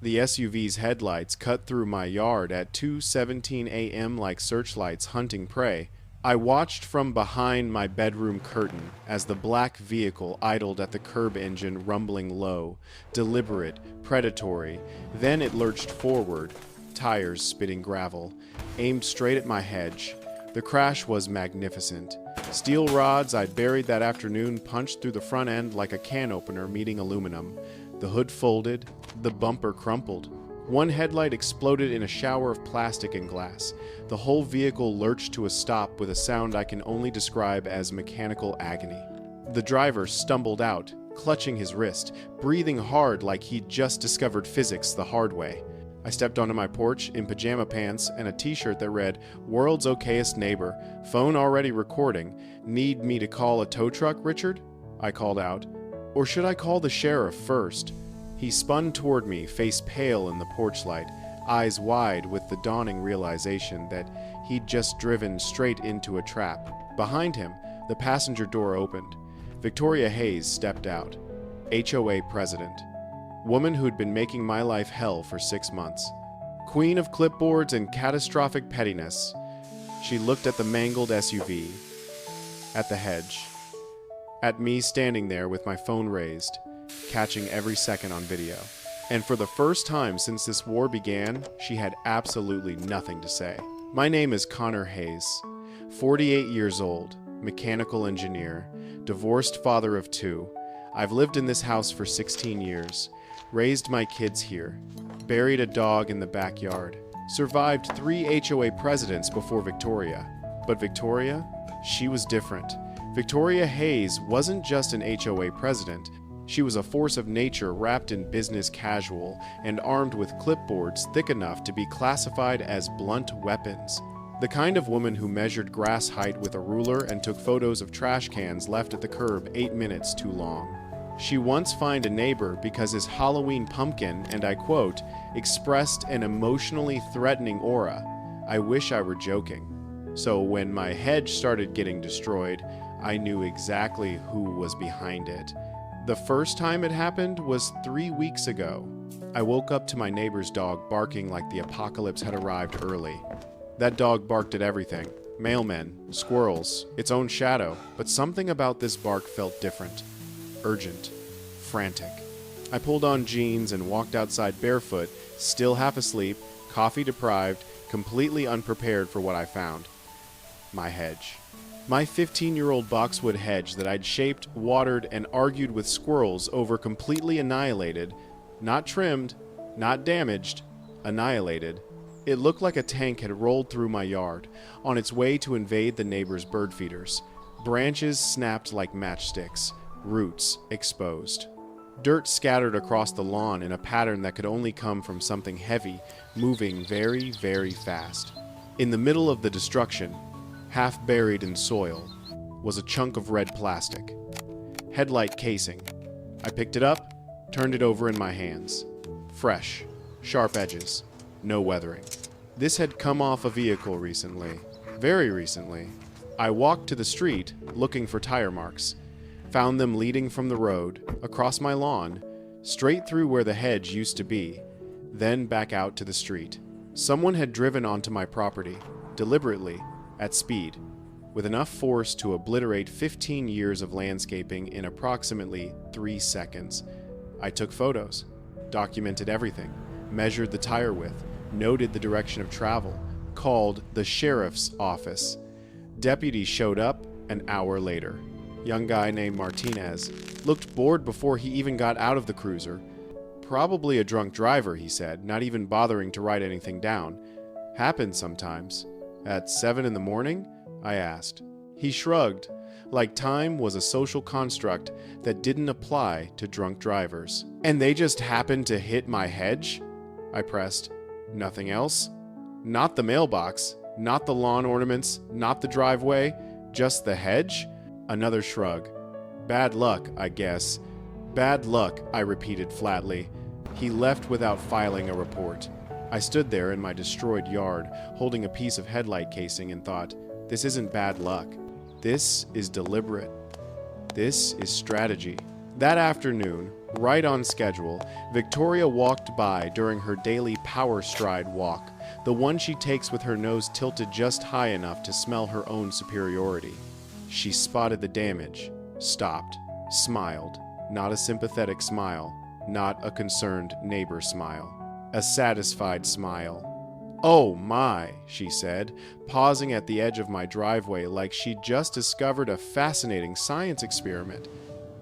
The SUV's headlights cut through my yard at 2:17 a.m. like searchlights hunting prey. I watched from behind my bedroom curtain as the black vehicle idled at the curb engine rumbling low, deliberate, predatory. Then it lurched forward, tires spitting gravel, aimed straight at my hedge. The crash was magnificent. Steel rods I'd buried that afternoon punched through the front end like a can opener meeting aluminum. The hood folded, the bumper crumpled. One headlight exploded in a shower of plastic and glass. The whole vehicle lurched to a stop with a sound I can only describe as mechanical agony. The driver stumbled out, clutching his wrist, breathing hard like he'd just discovered physics the hard way. I stepped onto my porch in pajama pants and a t-shirt that read, "World's okayest neighbor, phone already recording. Need me to call a tow truck, Richard?" I called out. "Or should I call the sheriff first?" He spun toward me, face pale in the porch light, eyes wide with the dawning realization that he'd just driven straight into a trap. Behind him, the passenger door opened. Victoria Hayes stepped out, HOA president. Woman who'd been making my life hell for 6 months. Queen of clipboards and catastrophic pettiness. She looked at the mangled SUV, at the hedge, at me standing there with my phone raised, catching every second on video. And for the first time since this war began, she had absolutely nothing to say. My name is Connor Hayes, 48 years old, mechanical engineer, divorced father of 2. I've lived in this house for 16 years. Raised my kids here, buried a dog in the backyard, survived 3 HOA presidents before Victoria. But Victoria, she was different. Victoria Hayes wasn't just an HOA president. She was a force of nature wrapped in business casual and armed with clipboards thick enough to be classified as blunt weapons. The kind of woman who measured grass height with a ruler and took photos of trash cans left at the curb 8 minutes too long. She once fined a neighbor because his Halloween pumpkin, and I quote, expressed an emotionally threatening aura. I wish I were joking. So when my hedge started getting destroyed, I knew exactly who was behind it. The first time it happened was 3 weeks ago. I woke up to my neighbor's dog barking like the apocalypse had arrived early. That dog barked at everything. Mailmen, squirrels, its own shadow, but something about this bark felt different. Urgent, frantic. I pulled on jeans and walked outside barefoot, still half asleep, coffee deprived, completely unprepared for what I found. My hedge. My 15-year-old boxwood hedge that I'd shaped, watered, and argued with squirrels over completely annihilated, not trimmed, not damaged, annihilated. It looked like a tank had rolled through my yard, on its way to invade the neighbor's bird feeders. Branches snapped like matchsticks. Roots exposed. Dirt scattered across the lawn in a pattern that could only come from something heavy, moving very, very fast. In the middle of the destruction, half buried in soil, was a chunk of red plastic. Headlight casing. I picked it up, turned it over in my hands. Fresh, sharp edges, no weathering. This had come off a vehicle recently, very recently. I walked to the street, looking for tire marks. Found them leading from the road, across my lawn, straight through where the hedge used to be, then back out to the street. Someone had driven onto my property, deliberately, at speed, with enough force to obliterate 15 years of landscaping in approximately 3 seconds. I took photos, documented everything, measured the tire width, noted the direction of travel, called the sheriff's office. Deputies showed up an hour later. Young guy named Martinez looked bored before he even got out of the cruiser. Probably a drunk driver, he said, not even bothering to write anything down. Happens sometimes. At 7 in the morning? I asked. He shrugged, like time was a social construct that didn't apply to drunk drivers. And they just happened to hit my hedge? I pressed. Nothing else? Not the mailbox, not the lawn ornaments, not the driveway, just the hedge? Another shrug. Bad luck, I guess. Bad luck, I repeated flatly. He left without filing a report. I stood there in my destroyed yard, holding a piece of headlight casing and thought, this isn't bad luck. This is deliberate. This is strategy. That afternoon, Right on schedule, Victoria walked by during her daily power stride walk, the one she takes with her nose tilted just high enough to smell her own superiority. She spotted the damage, stopped, smiled, not a sympathetic smile, not a concerned neighbor smile, a satisfied smile. "Oh my," she said, pausing at the edge of my driveway like she'd just discovered a fascinating science experiment.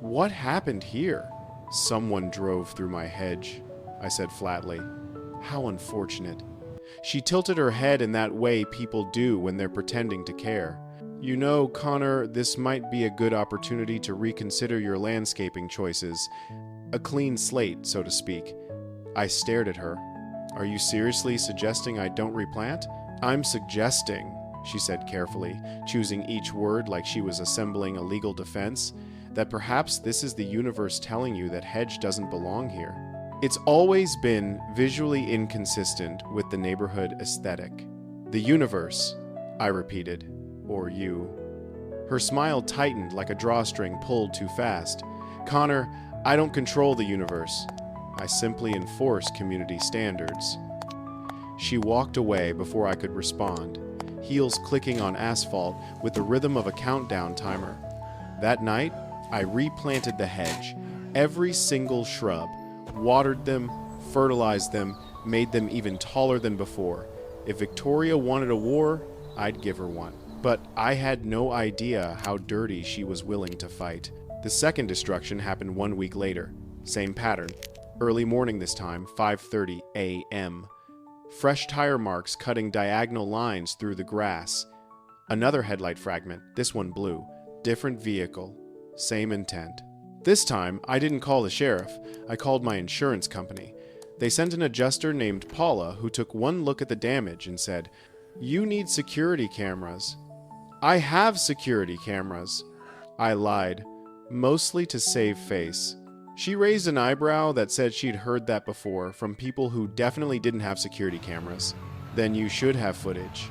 "What happened here?" "Someone drove through my hedge," I said flatly. "How unfortunate." She tilted her head in that way people do when they're pretending to care. "You know, Connor, this might be a good opportunity to reconsider your landscaping choices. A clean slate, so to speak." I stared at her. "Are you seriously suggesting I don't replant?" "I'm suggesting," she said carefully, choosing each word like she was assembling a legal defense, "that perhaps this is the universe telling you that Hedge doesn't belong here. It's always been visually inconsistent with the neighborhood aesthetic." "The universe," I repeated. "Or you." Her smile tightened like a drawstring pulled too fast. "Connor, I don't control the universe. I simply enforce community standards." She walked away before I could respond, heels clicking on asphalt with the rhythm of a countdown timer. That night, I replanted the hedge, every single shrub, watered them, fertilized them, made them even taller than before. If Victoria wanted a war, I'd give her one. But I had no idea how dirty she was willing to fight. The second destruction happened 1 week later. Same pattern. Early morning this time, 5:30 a.m. Fresh tire marks cutting diagonal lines through the grass. Another headlight fragment, this one blue. Different vehicle. Same intent. This time, I didn't call the sheriff. I called my insurance company. They sent an adjuster named Paula who took one look at the damage and said, "You need security cameras." "I have security cameras." I lied, mostly to save face. She raised an eyebrow that said she'd heard that before from people who definitely didn't have security cameras. "Then you should have footage."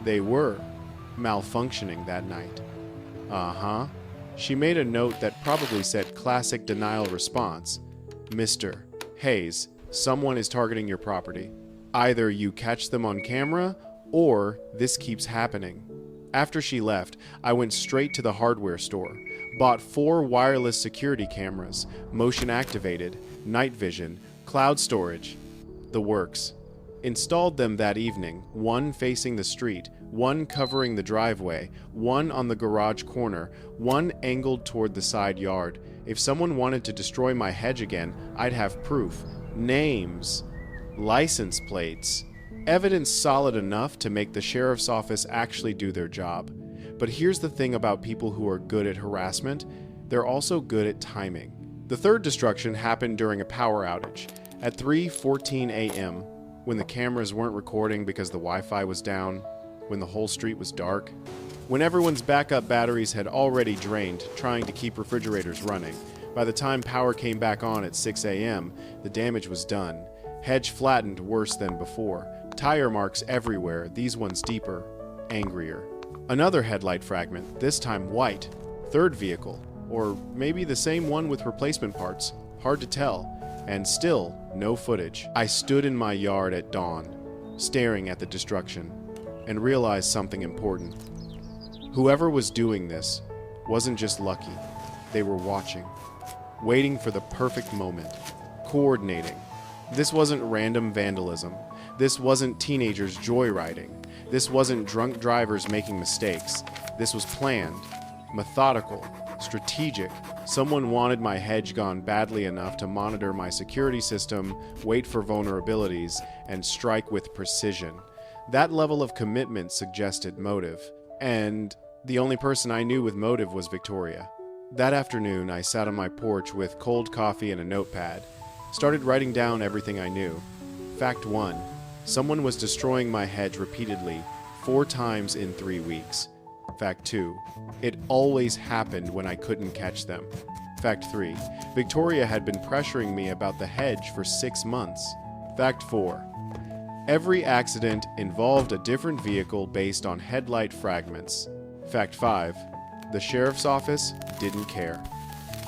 They were malfunctioning that night. Uh-huh. She made a note that probably said classic denial response. "Mr. Hayes, someone is targeting your property. Either you catch them on camera, or this keeps happening." After she left, I went straight to the hardware store, bought 4 wireless security cameras, motion activated, night vision, cloud storage, the works. Installed them that evening, one facing the street, one covering the driveway, one on the garage corner, one angled toward the side yard. If someone wanted to destroy my hedge again, I'd have proof, names, license plates, evidence solid enough to make the sheriff's office actually do their job. But here's the thing about people who are good at harassment, they're also good at timing. The third destruction happened during a power outage. At 3:14 a.m., when the cameras weren't recording because the Wi-Fi was down, when the whole street was dark, when everyone's backup batteries had already drained trying to keep refrigerators running. By the time power came back on at 6 a.m., the damage was done. Hedge flattened worse than before. Tire marks everywhere, these ones deeper, angrier. Another headlight fragment, this time white. Third vehicle, or maybe the same one with replacement parts. Hard to tell. And still, no footage. I stood in my yard at dawn, staring at the destruction, and realized something important. Whoever was doing this wasn't just lucky. They were watching, waiting for the perfect moment, coordinating. This wasn't random vandalism. This wasn't teenagers joyriding. This wasn't drunk drivers making mistakes. This was planned, methodical, strategic. Someone wanted my hedge gone badly enough to monitor my security system, wait for vulnerabilities, and strike with precision. That level of commitment suggested motive. And the only person I knew with motive was Victoria. That afternoon, I sat on my porch with cold coffee and a notepad. Started writing down everything I knew. Fact 1. Someone was destroying my hedge repeatedly, 4 times in 3 weeks. Fact 2. It always happened when I couldn't catch them. Fact 3. Victoria had been pressuring me about the hedge for 6 months. Fact 4. Every accident involved a different vehicle based on headlight fragments. Fact 5. The sheriff's office didn't care.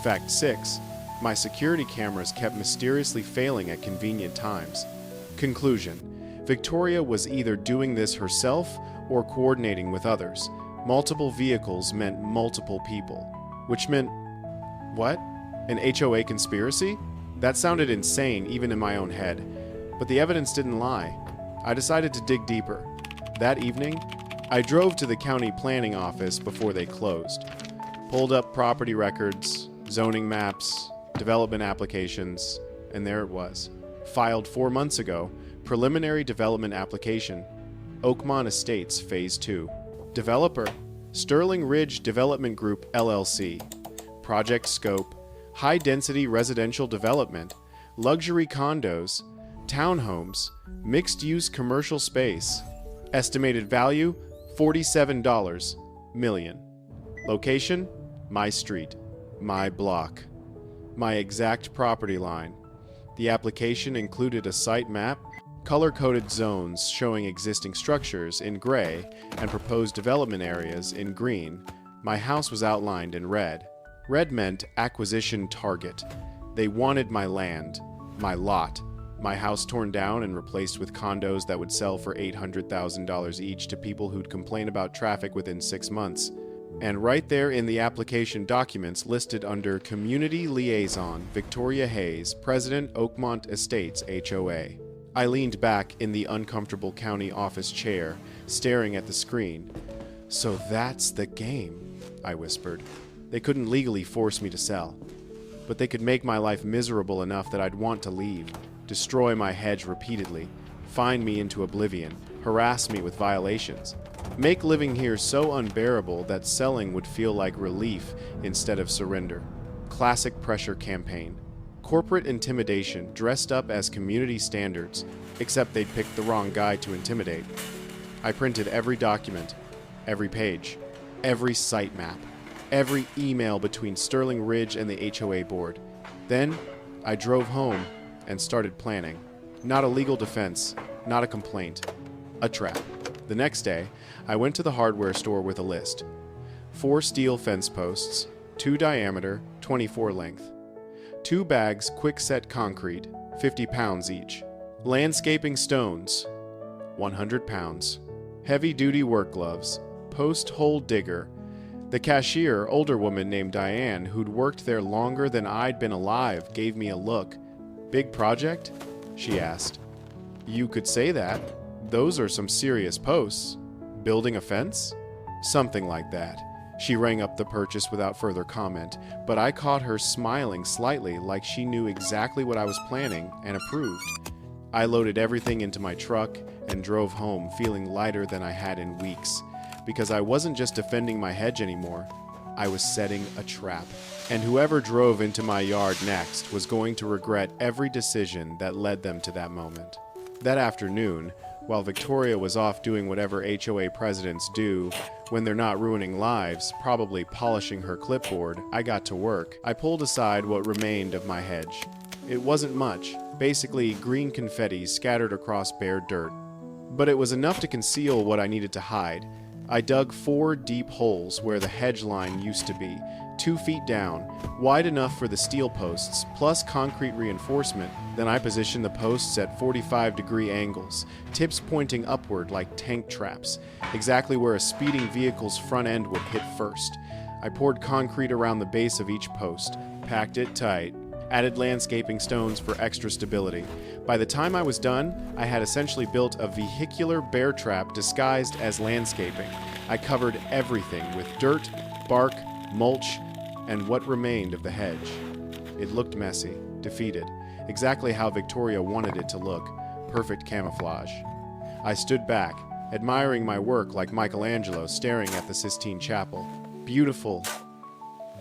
Fact 6. My security cameras kept mysteriously failing at convenient times. Conclusion: Victoria was either doing this herself or coordinating with others. Multiple vehicles meant multiple people, which meant what? An HOA conspiracy? That sounded insane even in my own head, but the evidence didn't lie. I decided to dig deeper. That evening, I drove to the county planning office before they closed, pulled up property records, zoning maps, development applications, and there it was. Filed 4 months ago, preliminary development application, Oakmont Estates Phase 2. Developer, Sterling Ridge Development Group LLC. Project scope, high-density residential development, luxury condos, townhomes, mixed-use commercial space. Estimated value, $47 million. Location, my street, my block, my exact property line. The application included a site map, color-coded zones showing existing structures in gray and proposed development areas in green. My house was outlined in red. Red meant acquisition target. They wanted my land, my lot, my house torn down and replaced with condos that would sell for $800,000 each to people who'd complain about traffic within 6 months. And right there in the application documents listed under Community Liaison, Victoria Hayes, President, Oakmont Estates HOA. I leaned back in the uncomfortable county office chair, staring at the screen. "So that's the game," I whispered. They couldn't legally force me to sell, but they could make my life miserable enough that I'd want to leave, destroy my hedge repeatedly, find me into oblivion, harass me with violations, make living here so unbearable that selling would feel like relief instead of surrender. Classic pressure campaign. Corporate intimidation dressed up as community standards, except they'd picked the wrong guy to intimidate. I printed every document, every page, every site map, every email between Sterling Ridge and the HOA board. Then, I drove home and started planning. Not a legal defense, not a complaint, a trap. The next day, I went to the hardware store with a list. 4 steel fence posts, 2 diameter, 24 length. 2 bags quick-set concrete, 50 pounds each. Landscaping stones, 100 pounds. Heavy-duty work gloves, post hole digger. The cashier, older woman named Diane, who'd worked there longer than I'd been alive, gave me a look. "Big project?" she asked. "You could say that. Those are some serious posts. Building a fence?" "Something like that." She rang up the purchase without further comment, but I caught her smiling slightly like she knew exactly what I was planning and approved. I loaded everything into my truck and drove home feeling lighter than I had in weeks, because I wasn't just defending my hedge anymore, I was setting a trap. And whoever drove into my yard next was going to regret every decision that led them to that moment. That afternoon, while Victoria was off doing whatever HOA presidents do when they're not ruining lives, probably polishing her clipboard, I got to work. I pulled aside what remained of my hedge. It wasn't much, basically green confetti scattered across bare dirt. But it was enough to conceal what I needed to hide. I dug 4 deep holes where the hedge line used to be, 2 feet down, wide enough for the steel posts, plus concrete reinforcement. Then I positioned the posts at 45-degree angles, tips pointing upward like tank traps, exactly where a speeding vehicle's front end would hit first. I poured concrete around the base of each post, packed it tight, added landscaping stones for extra stability. By the time I was done, I had essentially built a vehicular bear trap disguised as landscaping. I covered everything with dirt, bark, mulch, and what remained of the hedge. It looked messy, defeated, exactly how Victoria wanted it to look, perfect camouflage. I stood back, admiring my work like Michelangelo staring at the Sistine Chapel. Beautiful,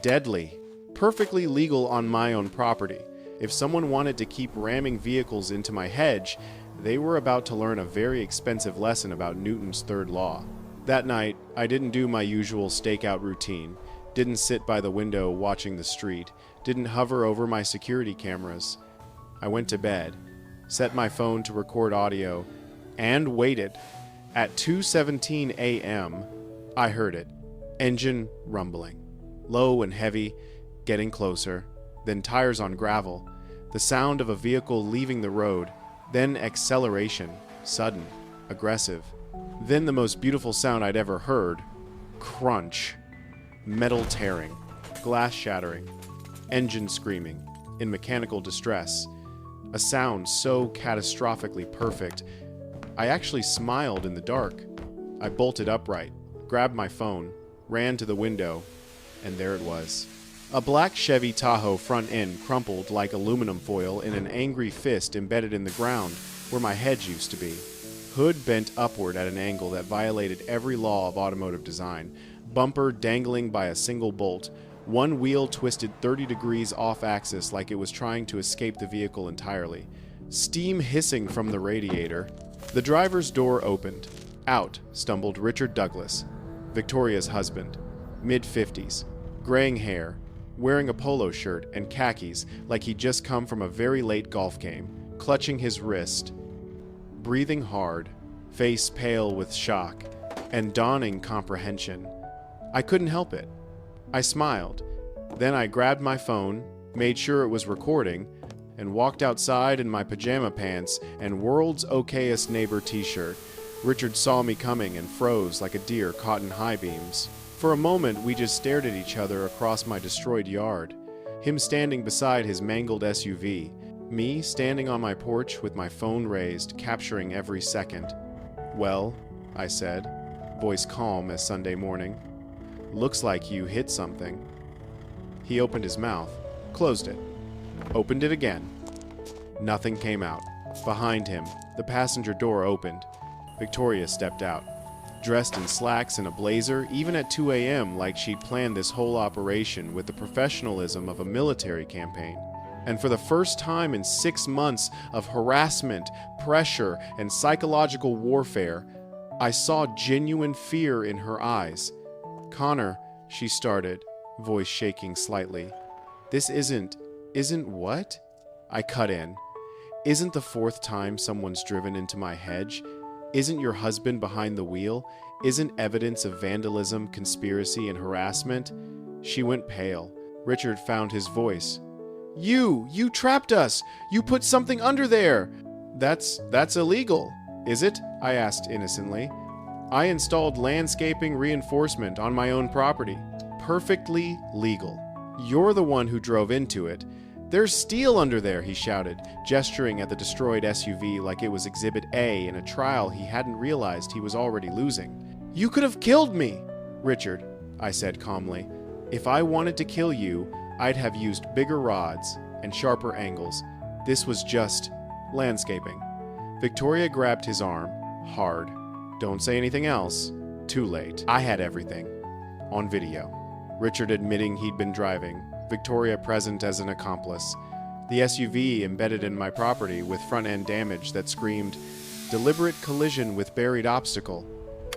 deadly, perfectly legal on my own property. If someone wanted to keep ramming vehicles into my hedge, they were about to learn a very expensive lesson about Newton's third law. That night, I didn't do my usual stakeout routine, didn't sit by the window watching the street, didn't hover over my security cameras. I went to bed, set my phone to record audio, and waited. At 2:17 a.m., I heard it. Engine rumbling. Low and heavy, getting closer. then tires on gravel, the sound of a vehicle leaving the road, then acceleration, sudden, aggressive. Then the most beautiful sound I'd ever heard, crunch, metal tearing, glass shattering, engine screaming, in mechanical distress. A sound so catastrophically perfect, I actually smiled in the dark. I bolted upright, grabbed my phone, ran to the window, and there it was. A black Chevy Tahoe front end crumpled like aluminum foil in an angry fist embedded in the ground where my Hedge used to be. Hood bent upward at an angle that violated every law of automotive design, bumper dangling by a single bolt, one wheel twisted 30 degrees off-axis like it was trying to escape the vehicle entirely. Steam hissing from the radiator. The driver's door opened. Out stumbled Richard Douglas, Victoria's husband, mid-50s, graying hair, wearing a polo shirt and khakis like he'd just come from a very late golf game, clutching his wrist, breathing hard, face pale with shock, and dawning comprehension. I couldn't help it. I smiled. Then I grabbed my phone, made sure it was recording, and walked outside in my pajama pants and world's okayest neighbor t-shirt. Richard saw me coming and froze like a deer caught in high beams. For a moment, we just stared at each other across my destroyed yard. Him standing beside his mangled SUV, me standing on my porch with my phone raised, capturing every second. "Well," I said, voice calm as Sunday morning. "Looks like you hit something." He opened his mouth, closed it, opened it again. Nothing came out. Behind him, the passenger door opened. Victoria stepped out, dressed in slacks and a blazer, even at 2 a.m. like she'd planned this whole operation with the professionalism of a military campaign. And for the first time in 6 months of harassment, pressure, and psychological warfare, I saw genuine fear in her eyes. "Connor," she started, voice shaking slightly. "This isn't what?" I cut in. "Isn't the 4th time someone's driven into my Hedge? Isn't your husband behind the wheel? Isn't evidence of vandalism, conspiracy, and harassment?" She went pale. Richard found his voice. You trapped us! You put something under there!" That's illegal, is it?" I asked innocently. "I installed landscaping reinforcement on my own property. Perfectly legal. You're the one who drove into it. There's steel under there," he shouted, gesturing at the destroyed SUV like it was Exhibit A in a trial he hadn't realized he was already losing. "You could have killed me!" "Richard," I said calmly, "if I wanted to kill you, I'd have used bigger rods and sharper angles. This was just landscaping." Victoria grabbed his arm, hard. "Don't say anything else." Too late. I had everything. On video. Richard admitting he'd been driving. Victoria present as an accomplice. The SUV embedded in my property with front-end damage that screamed, "Deliberate collision with buried obstacle."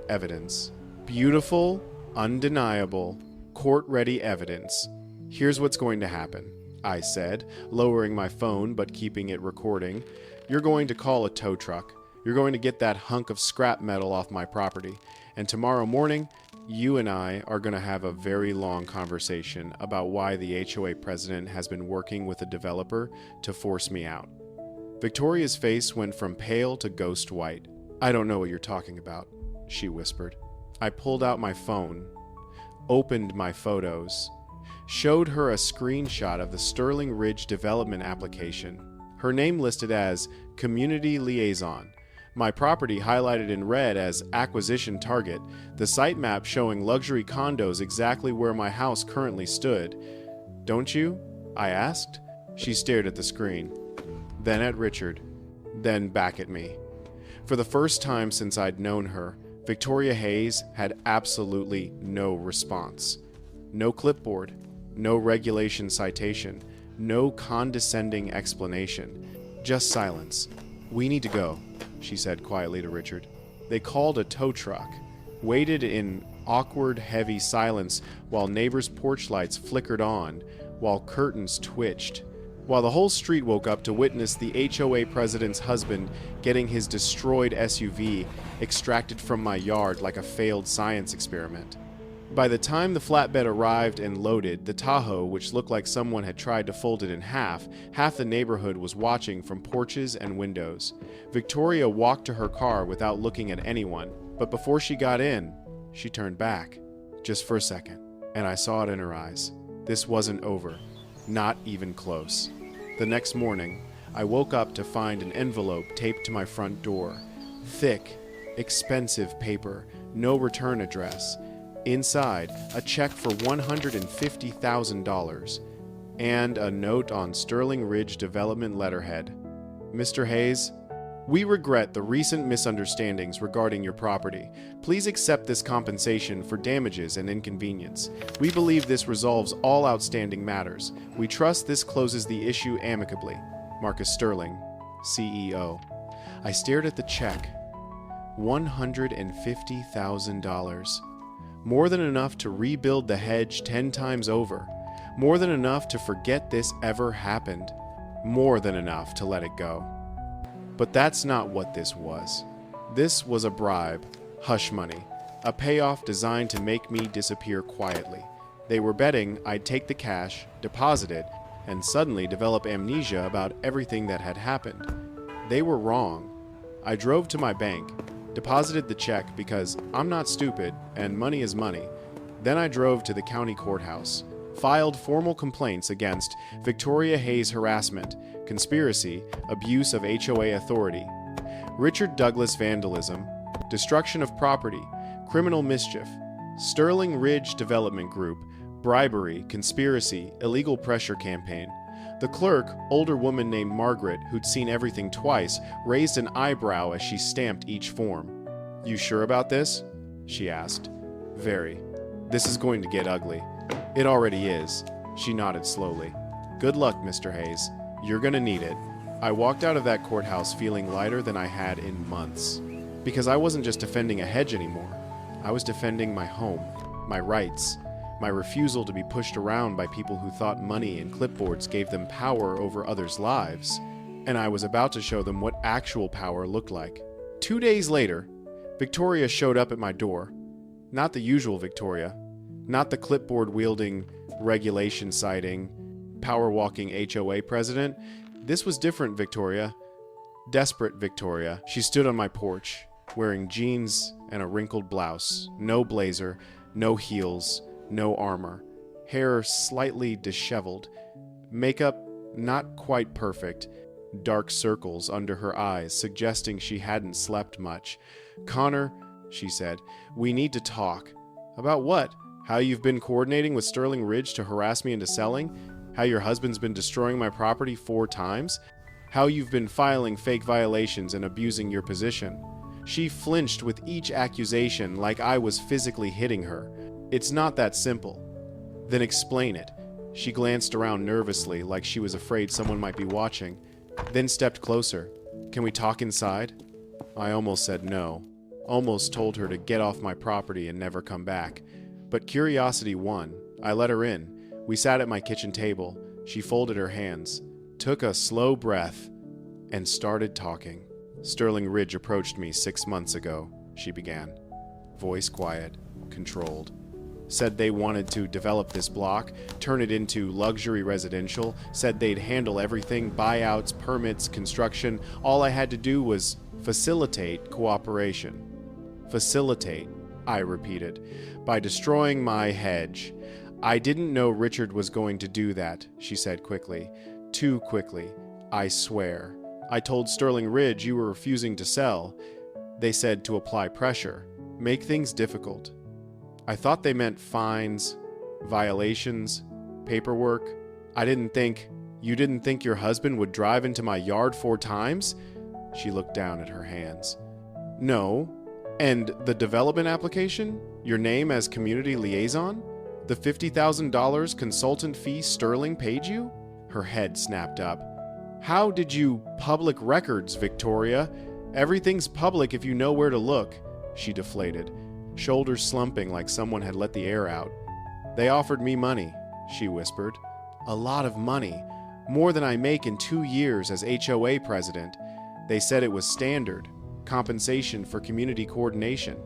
Evidence. Beautiful, undeniable, court-ready evidence. "Here's what's going to happen," I said, lowering my phone but keeping it recording. "You're going to call a tow truck. You're going to get that hunk of scrap metal off my property. And tomorrow morning, you and I are going to have a very long conversation about why the HOA president has been working with a developer to force me out." Victoria's face went from pale to ghost white. "I don't know what you're talking about," she whispered. I pulled out my phone, opened my photos, showed her a screenshot of the Sterling Ridge development application. Her name listed as Community Liaison. My property highlighted in red as Acquisition Target. The site map showing luxury condos exactly where my house currently stood. "Don't you?" I asked. She stared at the screen, then at Richard, then back at me. For the first time since I'd known her, Victoria Hayes had absolutely no response. No clipboard. No regulation citation, no condescending explanation, just silence. "We need to go," she said quietly to Richard. They called a tow truck, waited in awkward, heavy silence while neighbors' porch lights flickered on, while curtains twitched, while the whole street woke up to witness the HOA president's husband getting his destroyed SUV extracted from my yard like a failed science experiment. By the time the flatbed arrived and loaded, the Tahoe, which looked like someone had tried to fold it in half the neighborhood was watching from porches and windows. Victoria walked to her car without looking at anyone, but before she got in, she turned back. Just for a second, and I saw it in her eyes. This wasn't over. Not even close. The next morning, I woke up to find an envelope taped to my front door. Thick, expensive paper, no return address. Inside, a check for $150,000 and a note on Sterling Ridge Development letterhead. Mr. Hayes, we regret the recent misunderstandings regarding your property. Please accept this compensation for damages and inconvenience. We believe this resolves all outstanding matters. We trust this closes the issue amicably. Marcus Sterling, CEO. I stared at the check. $150,000. More than enough to rebuild the Hedge 10 times over. More than enough to forget this ever happened. More than enough to let it go. But that's not what this was. This was a bribe, hush money, a payoff designed to make me disappear quietly. They were betting I'd take the cash, deposit it, and suddenly develop amnesia about everything that had happened. They were wrong. I drove to my bank, deposited the check because I'm not stupid and money is money. Then I drove to the county courthouse, filed formal complaints against Victoria Hayes harassment, conspiracy, abuse of HOA authority, Richard Douglas vandalism, destruction of property, criminal mischief, Sterling Ridge Development Group, bribery, conspiracy, illegal pressure campaign. The clerk, older woman named Margaret, who'd seen everything twice, raised an eyebrow as she stamped each form. "You sure about this?" she asked. "Very. This is going to get ugly." "It already is." She nodded slowly. "Good luck, Mr. Hayes. You're gonna need it." I walked out of that courthouse feeling lighter than I had in months. Because I wasn't just defending a hedge anymore. I was defending my home, my rights, my refusal to be pushed around by people who thought money and clipboards gave them power over others' lives. And I was about to show them what actual power looked like. 2 days later, Victoria showed up at my door. Not the usual Victoria. Not the clipboard-wielding, regulation-citing, power-walking HOA president. This was different Victoria. Desperate Victoria. She stood on my porch, wearing jeans and a wrinkled blouse. No blazer, no heels, no armor. Hair slightly disheveled. Makeup not quite perfect. Dark circles under her eyes, suggesting she hadn't slept much. "Connor," she said, "we need to talk." "About what? How you've been coordinating with Sterling Ridge to harass me into selling? How your husband's been destroying my property 4 times? How you've been filing fake violations and abusing your position?" She flinched with each accusation like I was physically hitting her. "It's not that simple." "Then explain it." She glanced around nervously like she was afraid someone might be watching, then stepped closer. "Can we talk inside?" I almost said no. Almost told her to get off my property and never come back. But curiosity won. I let her in. We sat at my kitchen table. She folded her hands, took a slow breath, and started talking. "Sterling Ridge approached me 6 months ago," she began. Voice quiet, controlled. "Said they wanted to develop this block, turn it into luxury residential, said they'd handle everything, buyouts, permits, construction. All I had to do was facilitate cooperation." "Facilitate," I repeated, "by destroying my hedge." "I didn't know Richard was going to do that," she said quickly. "Too quickly, I swear. I told Sterling Ridge you were refusing to sell. They said to apply pressure, make things difficult. I thought they meant fines, violations, paperwork. You didn't think your husband would drive into my yard 4 times?" She looked down at her hands. "No. And the development application? Your name as community liaison? The $50,000 consultant fee Sterling paid you?" Her head snapped up. "How did you public records, Victoria? Everything's public if you know where to look." She deflated, shoulders slumping like someone had let the air out. "They offered me money," she whispered. "A lot of money. More than I make in 2 years as HOA president. They said it was standard. Compensation for community coordination."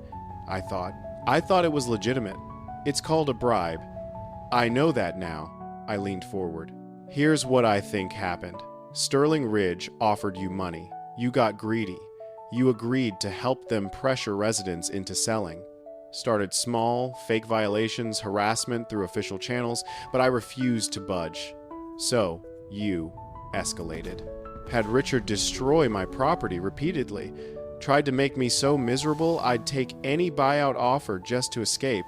I thought it was legitimate. It's called a bribe. I know that now. I leaned forward. Here's what I think happened. Sterling Ridge offered you money. You got greedy. You agreed to help them pressure residents into selling. Started small, fake violations, harassment through official channels, but I refused to budge. So, you escalated. Had Richard destroy my property repeatedly. Tried to make me so miserable I'd take any buyout offer just to escape.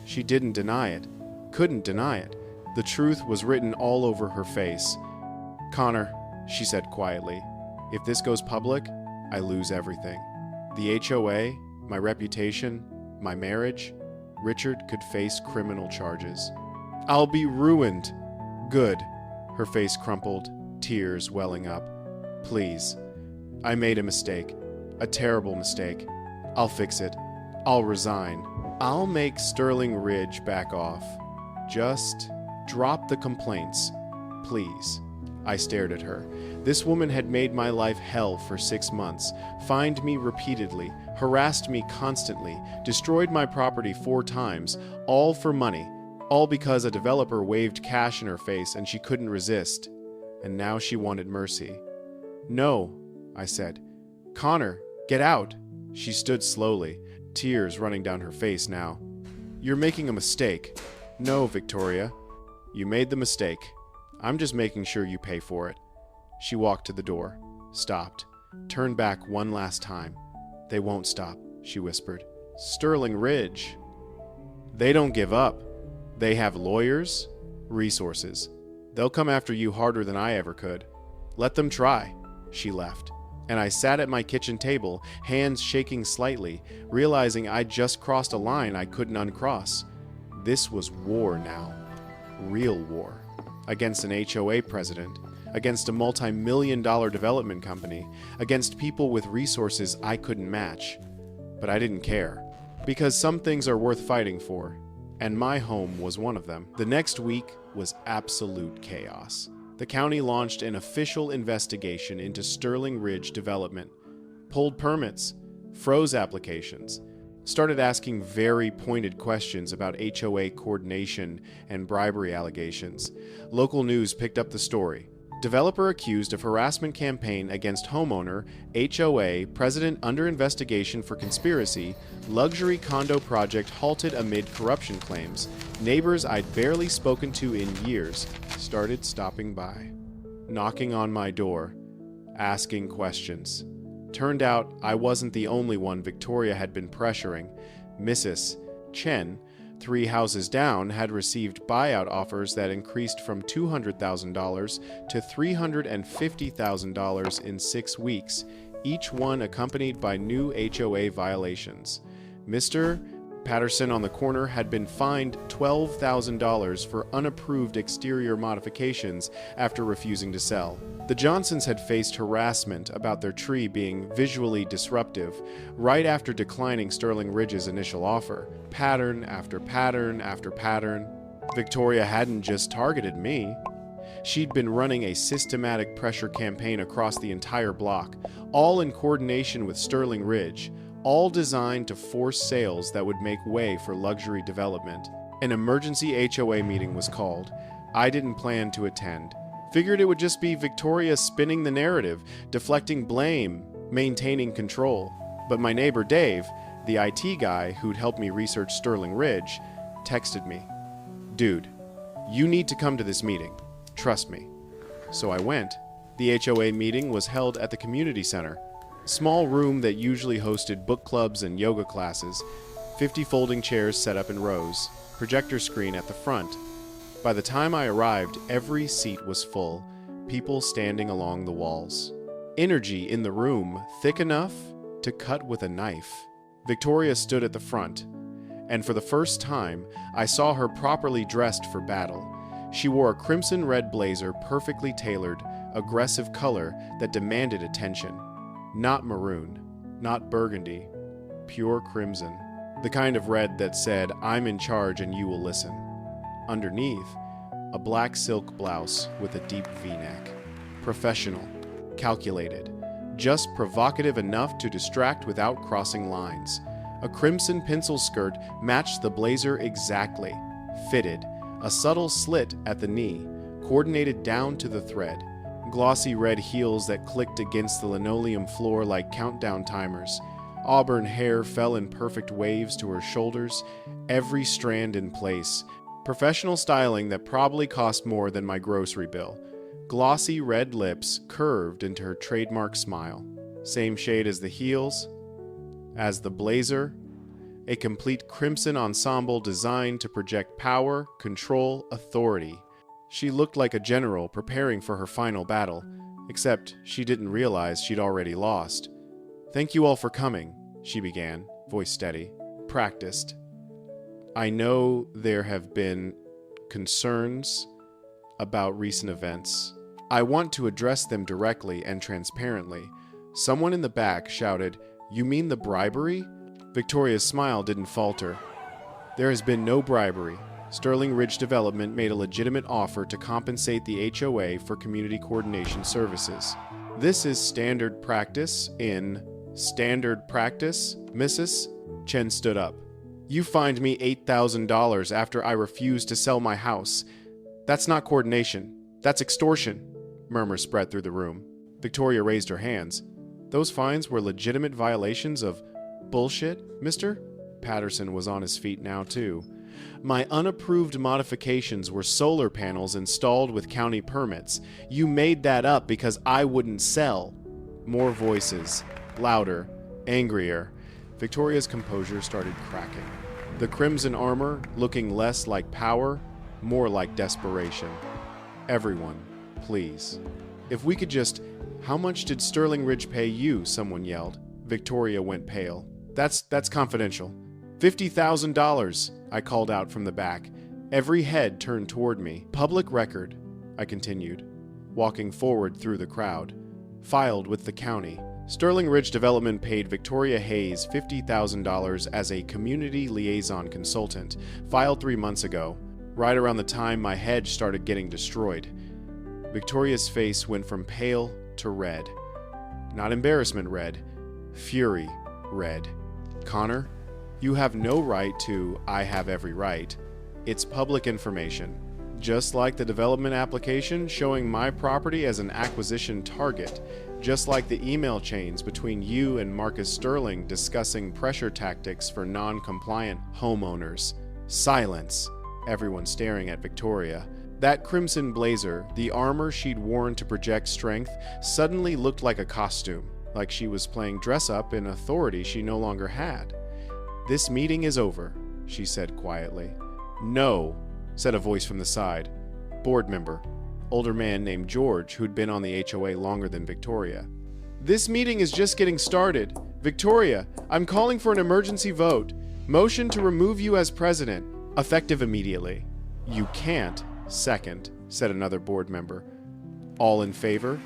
She didn't deny it. Couldn't deny it. The truth was written all over her face. Connor, she said quietly, if this goes public, I lose everything. The HOA, my reputation, my marriage, Richard could face criminal charges. I'll be ruined. Good. Her face crumpled, tears welling up. Please. I made a mistake. A terrible mistake. I'll fix it. I'll resign. I'll make Sterling Ridge back off. Just drop the complaints, please. I stared at her. This woman had made my life hell for 6 months, fined me repeatedly, harassed me constantly, destroyed my property 4 times, all for money, all because a developer waved cash in her face and she couldn't resist. And now she wanted mercy. No, I said. Connor, get out. She stood slowly, tears running down her face now. You're making a mistake. No, Victoria. You made the mistake. I'm just making sure you pay for it. She walked to the door, stopped, turned back one last time. They won't stop, she whispered. Sterling Ridge. They don't give up. They have lawyers, resources. They'll come after you harder than I ever could. Let them try. She left, and I sat at my kitchen table, hands shaking slightly, realizing I'd just crossed a line I couldn't uncross. This was war now. Real war. Against an HOA president, against a multi-million-dollar development company, against people with resources I couldn't match. But I didn't care, because some things are worth fighting for, and my home was one of them. The next week was absolute chaos. The county launched an official investigation into Sterling Ridge development, pulled permits, froze applications, started asking very pointed questions about HOA coordination and bribery allegations. Local news picked up the story. Developer accused of harassment campaign against homeowner, HOA, president under investigation for conspiracy, luxury condo project halted amid corruption claims. Neighbors I'd barely spoken to in years started stopping by, knocking on my door, asking questions. Turned out I wasn't the only one Victoria had been pressuring. Mrs. Chen, 3 houses down, had received buyout offers that increased from $200,000 to $350,000 in 6 weeks, each one accompanied by new HOA violations. Mr. Patterson on the corner had been fined $12,000 for unapproved exterior modifications after refusing to sell. The Johnsons had faced harassment about their tree being visually disruptive right after declining Sterling Ridge's initial offer. Pattern after pattern after pattern. Victoria hadn't just targeted me. She'd been running a systematic pressure campaign across the entire block, all in coordination with Sterling Ridge, all designed to force sales that would make way for luxury development. An emergency HOA meeting was called. I didn't plan to attend. Figured it would just be Victoria spinning the narrative, deflecting blame, maintaining control. But my neighbor Dave, the IT guy who'd helped me research Sterling Ridge, texted me, "Dude, you need to come to this meeting. Trust me." So I went. The HOA meeting was held at the community center. Small room that usually hosted book clubs and yoga classes, 50 folding chairs set up in rows, projector screen at the front. By the time I arrived, every seat was full, people standing along the walls. Energy in the room thick enough to cut with a knife. Victoria stood at the front, and for the first time, I saw her properly dressed for battle. She wore a crimson-red blazer perfectly tailored, aggressive color that demanded attention. Not maroon, not burgundy, pure crimson. The kind of red that said, "I'm in charge and you will listen." Underneath, a black silk blouse with a deep V-neck. Professional, calculated, just provocative enough to distract without crossing lines. A crimson pencil skirt matched the blazer exactly, fitted, a subtle slit at the knee, coordinated down to the thread. Glossy red heels that clicked against the linoleum floor like countdown timers. Auburn hair fell in perfect waves to her shoulders, every strand in place. Professional styling that probably cost more than my grocery bill. Glossy red lips curved into her trademark smile. Same shade as the heels, as the blazer. A complete crimson ensemble designed to project power, control, authority. She looked like a general preparing for her final battle, except she didn't realize she'd already lost. "Thank you all for coming," she began, voice steady. "Practiced. I know there have been concerns about recent events. I want to address them directly and transparently." Someone in the back shouted, "You mean the bribery?" Victoria's smile didn't falter. "There has been no bribery. Sterling Ridge Development made a legitimate offer to compensate the HOA for community coordination services. This is standard practice in... Standard practice, Mrs.?" Chen stood up. "You fined me $8,000 after I refused to sell my house. That's not coordination. That's extortion." Murmurs spread through the room. Victoria raised her hands. "Those fines were legitimate violations of bullshit, mister?" Patterson was on his feet now, too. "My unapproved modifications were solar panels installed with county permits. You made that up because I wouldn't sell." More voices, louder, angrier. Victoria's composure started cracking. The crimson armor looking less like power, more like desperation. "Everyone, please. If we could just... How much did Sterling Ridge pay you?" someone yelled. Victoria went pale. That's confidential." $50,000, I called out from the back. Every head turned toward me. "Public record," I continued, walking forward through the crowd. "Filed with the county. Sterling Ridge Development paid Victoria Hayes $50,000 as a community liaison consultant, filed 3 months ago, right around the time my hedge started getting destroyed." Victoria's face went from pale to red. Not embarrassment red, fury red. "Connor, you have no right to... I have every right. It's public information. Just like the development application showing my property as an acquisition target. Just like the email chains between you and Marcus Sterling discussing pressure tactics for non-compliant homeowners. Silence." Everyone staring at Victoria. That crimson blazer, the armor she'd worn to project strength, suddenly looked like a costume, like she was playing dress-up in authority she no longer had. "This meeting is over," she said quietly. "No," said a voice from the side. Board member, older man named George, who'd been on the HOA longer than Victoria. "This meeting is just getting started. Victoria, I'm calling for an emergency vote. Motion to remove you as president, effective immediately." "You can't." "Second," said another board member. "All in favor?"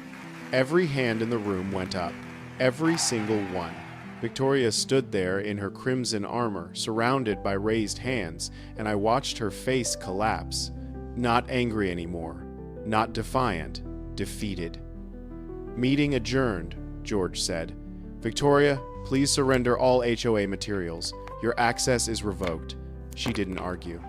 Every hand in the room went up. Every single one. Victoria stood there in her crimson armor, surrounded by raised hands, and I watched her face collapse. Not angry anymore. Not defiant. Defeated. "Meeting adjourned," George said. "Victoria, please surrender all HOA materials. Your access is revoked." She didn't argue.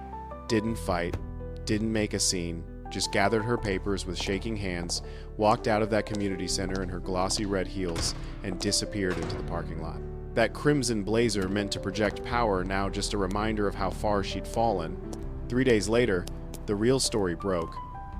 Didn't fight. Didn't make a scene. Just gathered her papers with shaking hands, walked out of that community center in her glossy red heels, and disappeared into the parking lot. That crimson blazer meant to project power, now just a reminder of how far she'd fallen. 3 days later, the real story broke.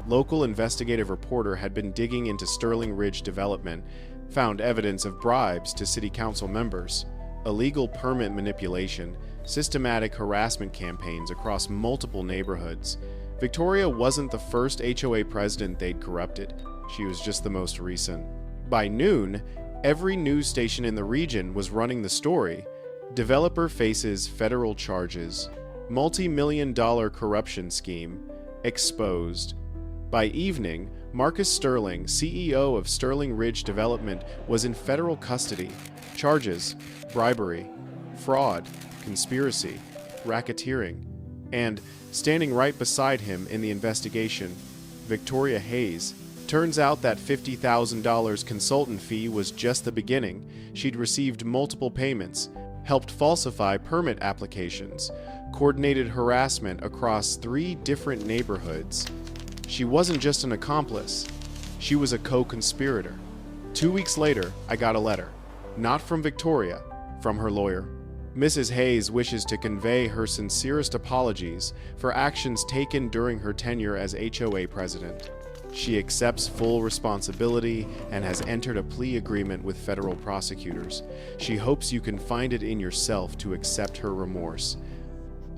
Local investigative reporter had been digging into Sterling Ridge Development, found evidence of bribes to city council members, illegal permit manipulation, systematic harassment campaigns across multiple neighborhoods. Victoria wasn't the first HOA president they'd corrupted. She was just the most recent. By noon, every news station in the region was running the story. Developer faces federal charges. Multi-million-dollar corruption scheme. Exposed. By evening, Marcus Sterling, CEO of Sterling Ridge Development, was in federal custody. Charges: bribery, fraud, conspiracy, racketeering. And, standing right beside him in the investigation, Victoria Hayes. Turns out that $50,000 consultant fee was just the beginning. She'd received multiple payments. helped falsify permit applications, coordinated harassment across 3 different neighborhoods. She wasn't just an accomplice, she was a co-conspirator. 2 weeks later, I got a letter. Not from Victoria, from her lawyer. Mrs. Hayes wishes to convey her sincerest apologies for actions taken during her tenure as HOA president. She accepts full responsibility and has entered a plea agreement with federal prosecutors. She hopes you can find it in yourself to accept her remorse.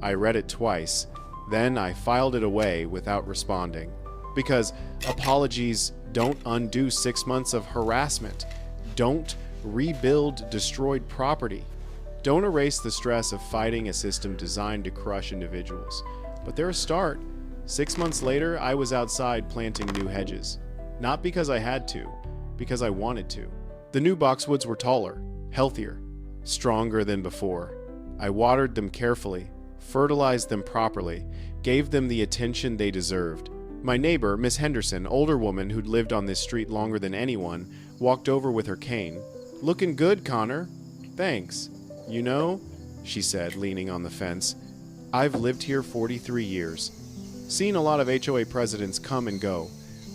I read it twice, then I filed it away without responding. Because apologies don't undo 6 months of harassment. Don't rebuild destroyed property. Don't erase the stress of fighting a system designed to crush individuals. But they're a start. 6 months later, I was outside planting new hedges. Not because I had to, because I wanted to. The new boxwoods were taller, healthier, stronger than before. I watered them carefully, fertilized them properly, gave them the attention they deserved. My neighbor, Miss Henderson, older woman who'd lived on this street longer than anyone, walked over with her cane. "Looking good, Connor." "Thanks. You know," she said, leaning on the fence, "I've lived here 43 years. Seen a lot of HOA presidents come and go,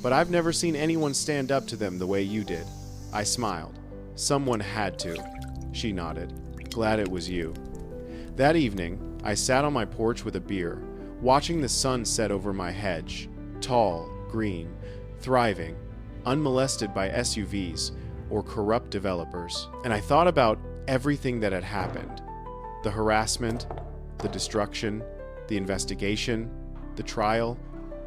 but I've never seen anyone stand up to them the way you did." I smiled. "Someone had to." She nodded. "Glad it was you." That evening, I sat on my porch with a beer, watching the sun set over my hedge. Tall, green, thriving, unmolested by SUVs or corrupt developers. And I thought about everything that had happened. The harassment, the destruction, the investigation, the trial,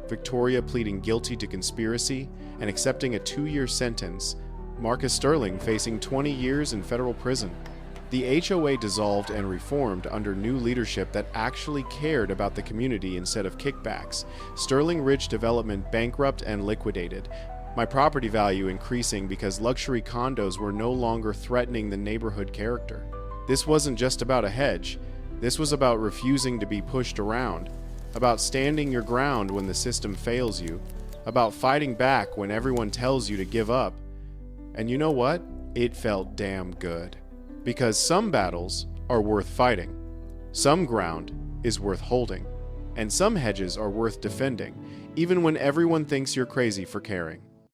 Victoria pleading guilty to conspiracy and accepting a 2-year sentence, Marcus Sterling facing 20 years in federal prison. The HOA dissolved and reformed under new leadership that actually cared about the community instead of kickbacks. Sterling Ridge Development bankrupt and liquidated. My property value increasing because luxury condos were no longer threatening the neighborhood character. This wasn't just about a hedge. This was about refusing to be pushed around, about standing your ground when the system fails you, about fighting back when everyone tells you to give up. And you know what? It felt damn good. Because some battles are worth fighting, some ground is worth holding, and some hedges are worth defending, even when everyone thinks you're crazy for caring.